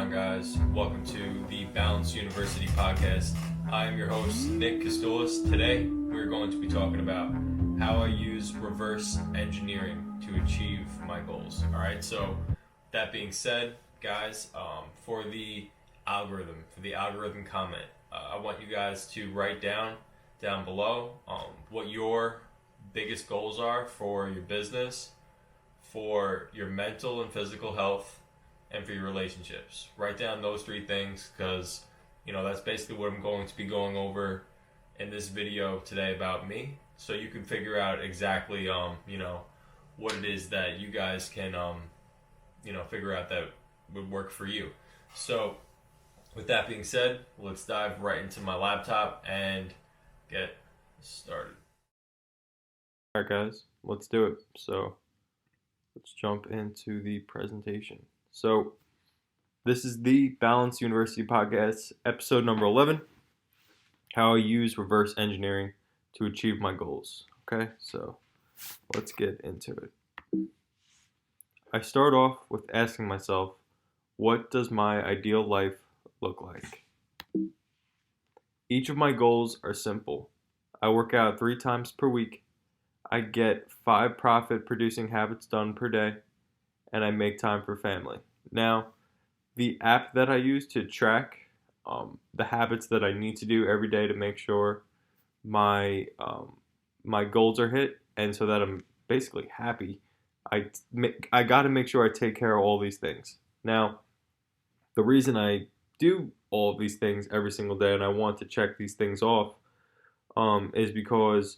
on, guys? Welcome to the Balanced University podcast. I am your host, Nick Kostulas. Today, we're going to be talking about how I use reverse engineering to achieve my goals. All right, so that being said, guys, for the algorithm comment, I want you guys to write down below what your biggest goals are for your business, for your mental and physical health, and for your relationships. Write down those three things because, that's basically what I'm going to be going over in this video today about me. So you can figure out exactly, what it is that you guys can, figure out that would work for you. So with that being said, let's dive right into my laptop and get started. All right, guys, let's do it. So let's jump into the presentation. So this is the Balanced University podcast, episode number 11, how I use reverse engineering to achieve my goals. Okay, so let's get into it. I start off with asking myself, what does my ideal life look like? Each of my goals are simple. I work out 3 times per week. I get 5 profit-producing habits done per day, and I make time for family. Now, the app that I use to track the habits that I need to do every day to make sure my goals are hit, and so that I'm basically happy, I got to make sure I take care of all these things. Now, the reason I do all of these things every single day and I want to check these things off is because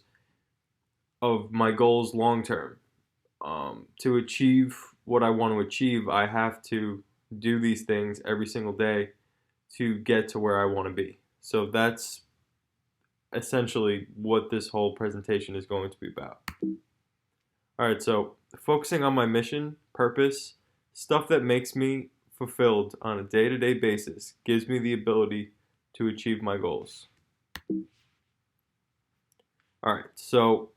of my goals long term. To achieve what I want to achieve, I have to do these things every single day to get to where I want to be. So that's essentially what this whole presentation is going to be about. All right, so focusing on my mission, purpose, stuff that makes me fulfilled on a day-to-day basis gives me the ability to achieve my goals. All right, so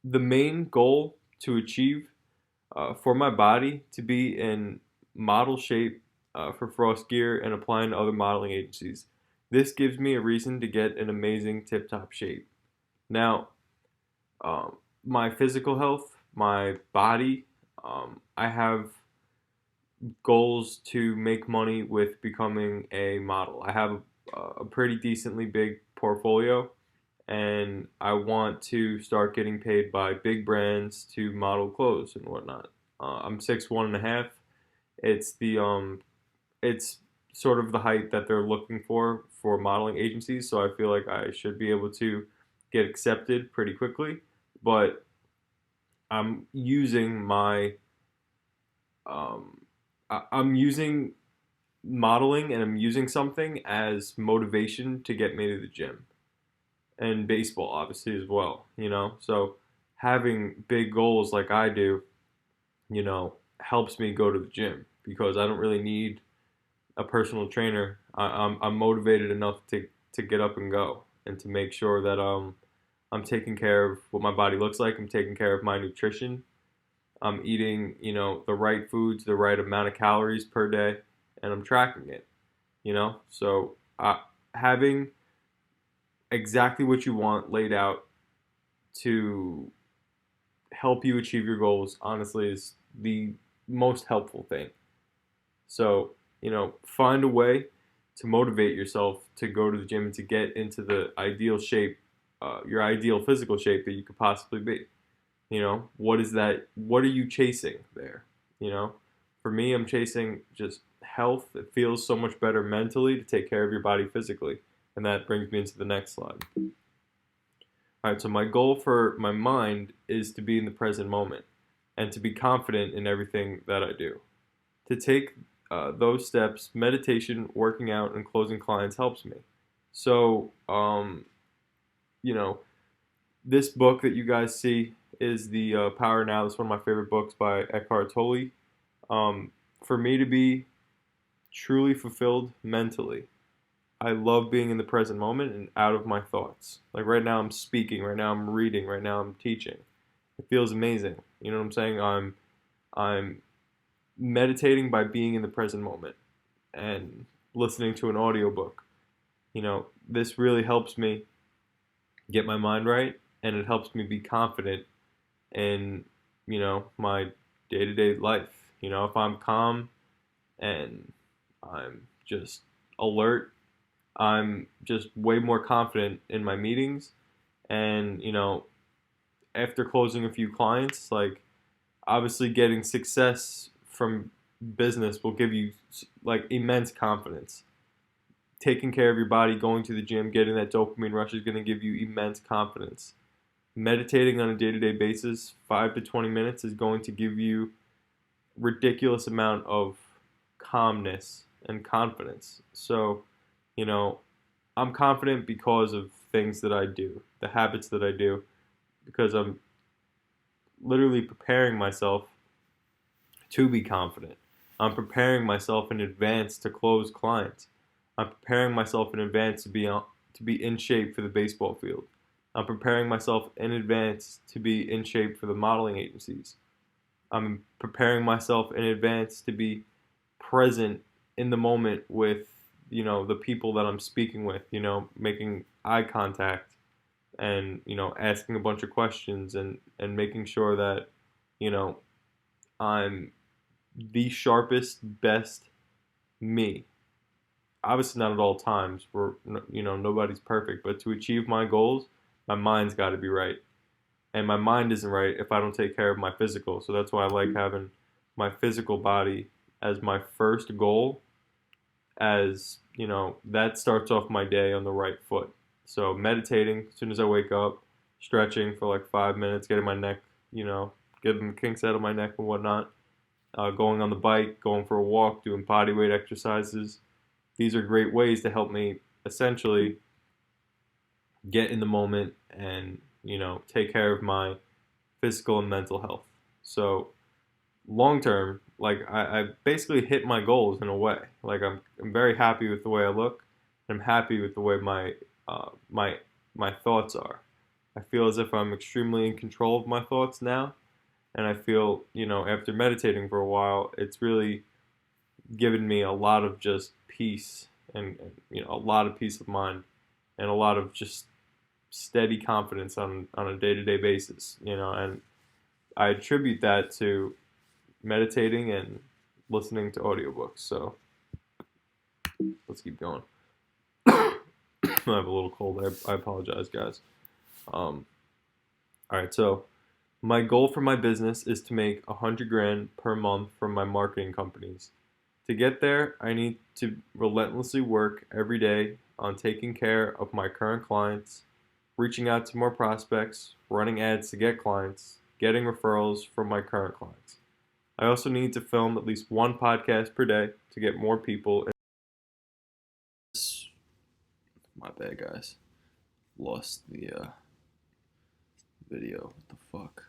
the main goal to achieve for my body to be in model shape for Frost Gear and applying to other modeling agencies. This gives me a reason to get an amazing tip-top shape. Now, my physical health, my body, I have goals to make money with becoming a model. I have a pretty decently big portfolio, and I want to start getting paid by big brands to model clothes and whatnot. I'm 6'1.5". It's sort of the height that they're looking for modeling agencies, so I feel like I should be able to get accepted pretty quickly. But I'm using I'm using modeling and I'm using something as motivation to get me to the gym. And baseball, obviously, as well, So having big goals like I do, helps me go to the gym because I don't really need a personal trainer. I'm motivated enough to get up and go and to make sure that I'm taking care of what my body looks like. I'm taking care of my nutrition. I'm eating, the right foods, the right amount of calories per day, and I'm tracking it, So having exactly what you want laid out to help you achieve your goals, honestly, is the most helpful thing. So, find a way to motivate yourself to go to the gym and to get into the ideal shape, your ideal physical shape that you could possibly be. What is that? What are you chasing there? For me, I'm chasing just health. It feels so much better mentally to take care of your body physically. And that brings me into the next slide. All right, so my goal for my mind is to be in the present moment and to be confident in everything that I do. To take those steps, meditation, working out, and closing clients helps me. So, this book that you guys see is the Power Now. It's one of my favorite books by Eckhart Tolle. For me to be truly fulfilled mentally, I love being in the present moment and out of my thoughts. Like right now I'm speaking, right now I'm reading, right now I'm teaching. It feels amazing. You know what I'm saying? I'm meditating by being in the present moment. and listening to an audiobook. This really helps me get my mind right, and it helps me be confident in, my day-to-day life. If I'm calm and I'm just alert, I'm just way more confident in my meetings. And, after closing a few clients, like, obviously getting success from business will give you like immense confidence. Taking care of your body, going to the gym, getting that dopamine rush is going to give you immense confidence. Meditating on a day-to-day basis, 5 to 20 minutes, is going to give you ridiculous amount of calmness and confidence. So, I'm confident because of things that I do, the habits that I do, because I'm literally preparing myself to be confident. I'm preparing myself in advance to close clients. I'm preparing myself in advance to be in shape for the baseball field. I'm preparing myself in advance to be in shape for the modeling agencies. I'm preparing myself in advance to be present in the moment with, the people that I'm speaking with, making eye contact and, asking a bunch of questions and making sure that, I'm the sharpest, best me. Obviously not at all times. Nobody's perfect, but to achieve my goals, my mind's got to be right. And my mind isn't right if I don't take care of my physical. So that's why I like having my physical body as my first goal, as, that starts off my day on the right foot. So meditating as soon as I wake up, stretching for like 5 minutes, getting my neck, getting the kinks out of my neck and whatnot, going on the bike, going for a walk, doing body weight exercises. These are great ways to help me essentially get in the moment and, take care of my physical and mental health. So long term, like I basically hit my goals in a way. Like I'm very happy with the way I look. I'm happy with the way my thoughts are. I feel as if I'm extremely in control of my thoughts now, and I feel, after meditating for a while, it's really given me a lot of just peace and a lot of peace of mind and a lot of just steady confidence on a day-to-day basis, and I attribute that to meditating and listening to audiobooks. So let's keep going. I have a little cold. I apologize, guys. All right, so my goal for my business is to make $100,000 per month from my marketing companies. To get there, I need to relentlessly work every day on taking care of my current clients, reaching out to more prospects, running ads to get clients, getting referrals from my current clients. I also need to film at least one podcast per day to get more people. My bad, guys. Lost the video. What the fuck?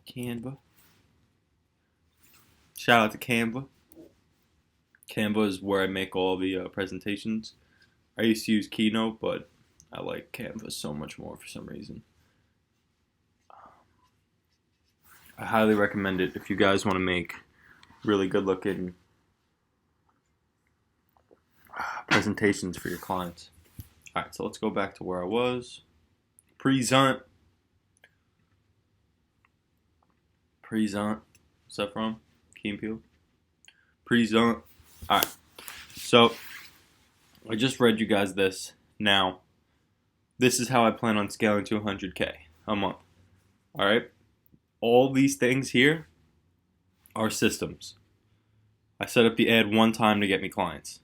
Canva. Shout out to Canva. Canva is where I make all the presentations. I used to use Keynote, but I like Canva so much more for some reason. I highly recommend it if you guys want to make really good looking presentations for your clients. Alright, so let's go back to where I was. Present. What's that from? Key and Peele? Present. Alright, so I just read you guys this. Now, this is how I plan on scaling to 100K a month. Alright? All these things here are systems. I set up the ad one time to get me clients.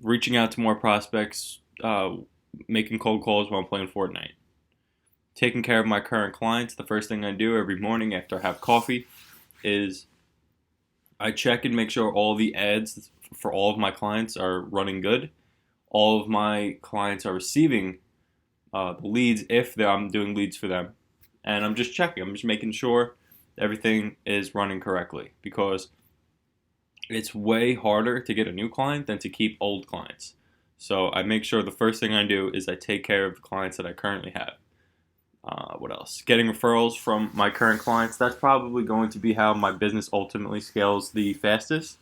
Reaching out to more prospects, making cold calls while I'm playing Fortnite. Taking care of my current clients, the first thing I do every morning after I have coffee is I check and make sure all the ads for all of my clients are running good. All of my clients are receiving the leads if I'm doing leads for them. And I'm just checking. I'm just making sure everything is running correctly, because it's way harder to get a new client than to keep old clients. So I make sure the first thing I do is I take care of the clients that I currently have. What else? Getting referrals from my current clients. That's probably going to be how my business ultimately scales the fastest.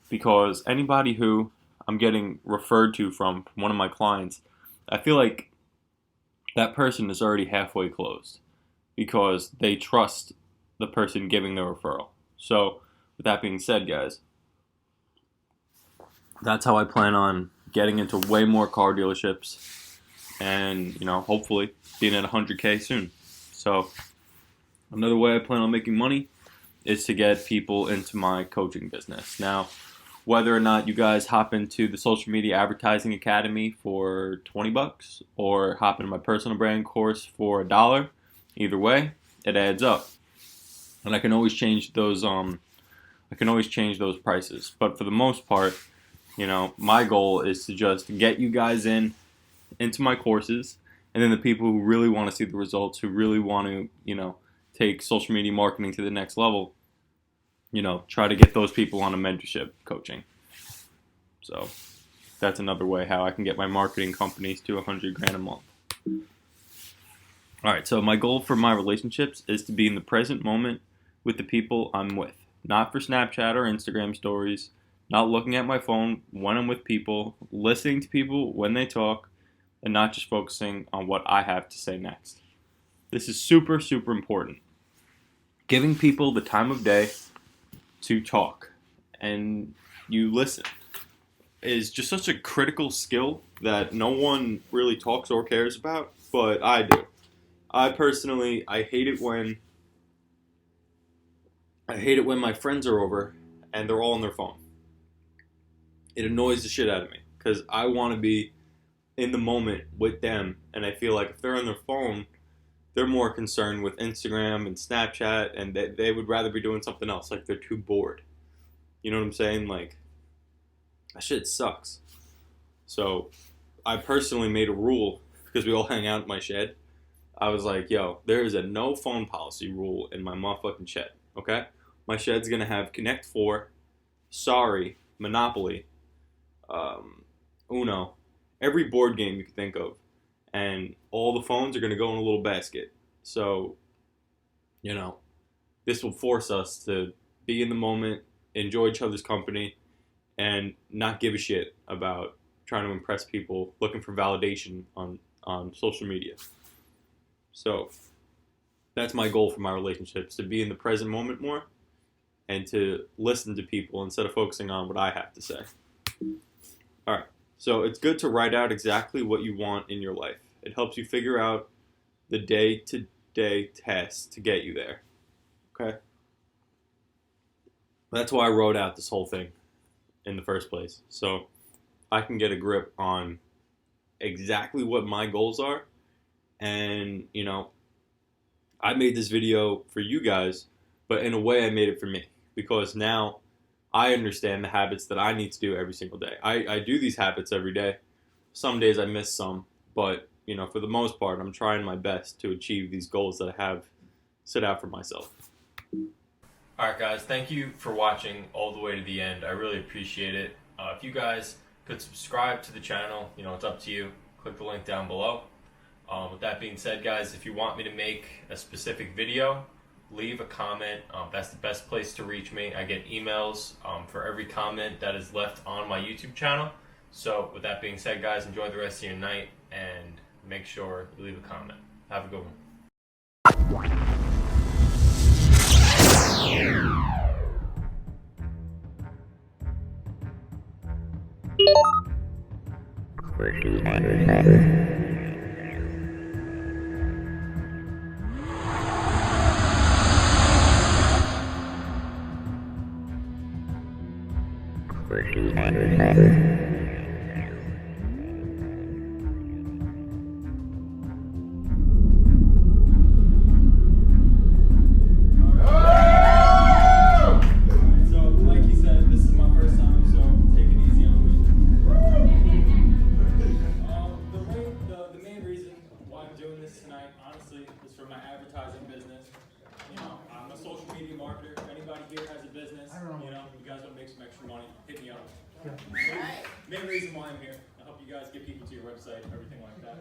because anybody who I'm getting referred to from one of my clients, I feel like that person is already halfway closed because they trust the person giving the referral. So, with that being said, guys, that's how I plan on getting into way more car dealerships and, hopefully being at 100K soon. So, another way I plan on making money is to get people into my coaching business. Now, whether or not you guys hop into the Social Media Advertising Academy for $20 or hop into my personal brand course for $1, either way, it adds up. And I can always change those prices. But for the most part, my goal is to just get you guys into my courses, and then the people who really want to see the results, who really want to, take social media marketing to the next level, try to get those people on a mentorship coaching. So that's another way how I can get my marketing companies to $100,000 a month. All right, so my goal for my relationships is to be in the present moment with the people I'm with, not for Snapchat or Instagram stories, not looking at my phone when I'm with people, listening to people when they talk, and not just focusing on what I have to say next. This is super, super important. Giving people the time of day to talk and you listen is just such a critical skill that no one really talks or cares about, but I do. I hate it when my friends are over and they're all on their phone. It annoys the shit out of me because I want to be in the moment with them, and I feel like if they're on their phone, they're more concerned with Instagram and Snapchat, and they would rather be doing something else, like they're too bored. You know what I'm saying? Like, that shit sucks. So, I personally made a rule, because we all hang out in my shed. I was like, yo, there is a no phone policy rule in my motherfucking shed, okay? My shed's gonna have Connect 4, Sorry, Monopoly, Uno, every board game you can think of. And all the phones are going to go in a little basket. So, this will force us to be in the moment, enjoy each other's company, and not give a shit about trying to impress people, looking for validation on social media. So, that's my goal for my relationships, to be in the present moment more and to listen to people instead of focusing on what I have to say. All right. So it's good to write out exactly what you want in your life. It helps you figure out the day-to-day tasks to get you there. Okay? That's why I wrote out this whole thing in the first place. So I can get a grip on exactly what my goals are. And, I made this video for you guys, but in a way I made it for me. Because now I understand the habits that I need to do every single day. I do these habits every day. Some days I miss some, but for the most part, I'm trying my best to achieve these goals that I have set out for myself. Alright guys, thank you for watching all the way to the end. I really appreciate it. If you guys could subscribe to the channel, it's up to you. Click the link down below. With that being said, guys, if you want me to make a specific video, leave a comment. That's the best place to reach me. I get emails for every comment that is left on my YouTube channel. So with that being said, guys, enjoy the rest of your night and make sure you leave a comment. Have a good one. Main reason why I'm here, to help you guys get people to your website, everything like that.